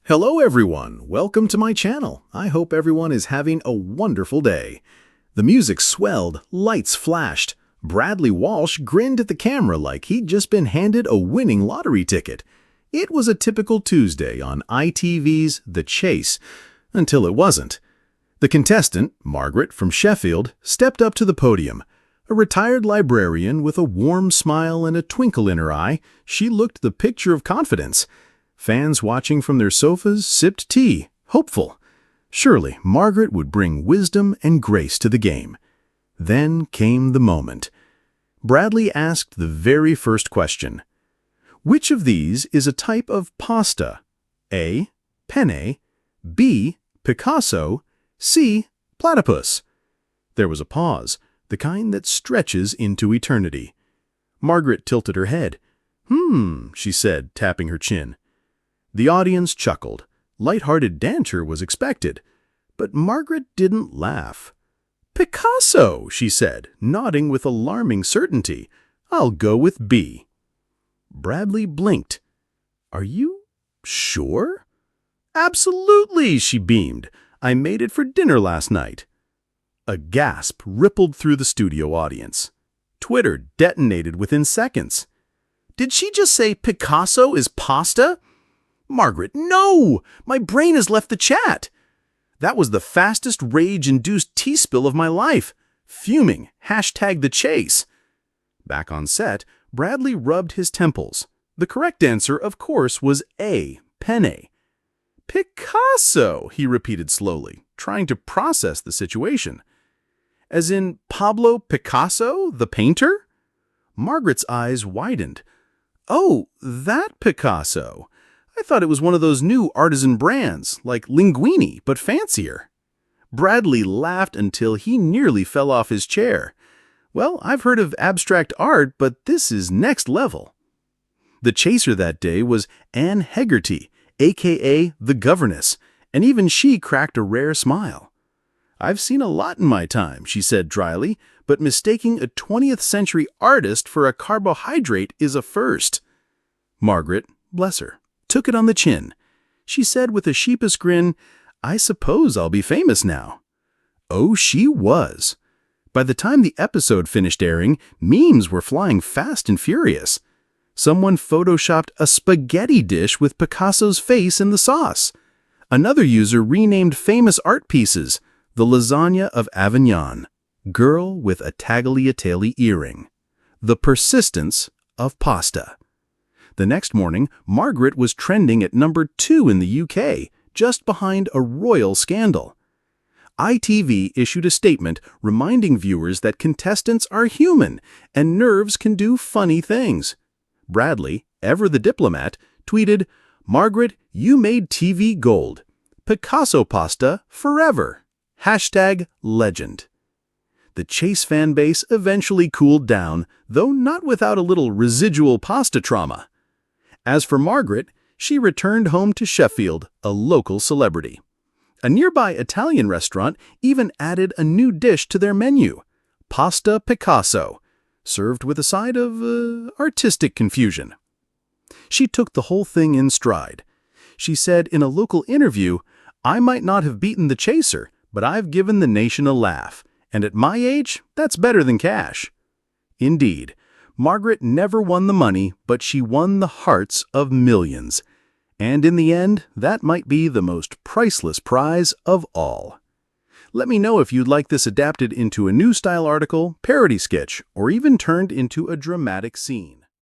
Hello everyone, welcome to my channel. I hope everyone is having a wonderful day. The music swelled, lights flashed. Bradley Walsh grinned at the camera like he'd just been handed a winning lottery ticket. It was a typical Tuesday on ITV's The Chase, until it wasn't. The contestant, Margaret from Sheffield, stepped up to the podium. A retired librarian with a warm smile and a twinkle in her eye, she looked the picture of confidence. Fans watching from their sofas sipped tea, hopeful. Surely Margaret would bring wisdom and grace to the game. Then came the moment. Bradley asked the very first question. Which of these is a type of pasta? A. Penne, B. Picasso, C. Platypus. There was a pause, the kind that stretches into eternity. Margaret tilted her head. She said, tapping her chin. The audience chuckled. Light-hearted banter was expected. But Margaret didn't laugh. Picasso, she said, nodding with alarming certainty. I'll go with B. Bradley blinked. Are you sure? Absolutely, she beamed. I made it for dinner last night. A gasp rippled through the studio audience. Twitter detonated within seconds. Did she just say Picasso is pasta? Margaret, no! My brain has left the chat. That was the fastest rage-induced tea spill of my life. Fuming, #the chase. Back on set, Bradley rubbed his temples. The correct answer, of course, was A, penne. Picasso, he repeated slowly, trying to process the situation. As in Pablo Picasso, the painter? Margaret's eyes widened. Oh, that Picasso. I thought it was one of those new artisan brands, like Linguini, but fancier. Bradley laughed until he nearly fell off his chair. Well, I've heard of abstract art, but this is next level. The chaser that day was Anne Hegarty, a.k.a. the Governess, and even she cracked a rare smile. I've seen a lot in my time, she said dryly, but mistaking a 20th century artist for a carbohydrate is a first. Margaret, bless her, took it on the chin. She said with a sheepish grin, I suppose I'll be famous now. Oh, she was. By the time the episode finished airing, memes were flying fast and furious. Someone photoshopped a spaghetti dish with Picasso's face in the sauce. Another user renamed famous art pieces, the lasagna of Avignon, girl with a tagliatelle earring, the persistence of pasta. The next morning, Margaret was trending at number 2 in the UK, just behind a royal scandal. ITV issued a statement reminding viewers that contestants are human and nerves can do funny things. Bradley, ever the diplomat, tweeted, Margaret, you made TV gold. Picasso pasta forever. #legend. The Chase fan base eventually cooled down, though not without a little residual pasta trauma. As for Margaret, she returned home to Sheffield, a local celebrity. A nearby Italian restaurant even added a new dish to their menu, Pasta Picasso, served with a side of artistic confusion. She took the whole thing in stride. She said in a local interview, I might not have beaten the chaser, but I've given the nation a laugh, and at my age, that's better than cash. Indeed, Margaret never won the money, but she won the hearts of millions. And in the end, that might be the most priceless prize of all. Let me know if you'd like this adapted into a new style article, parody sketch, or even turned into a dramatic scene.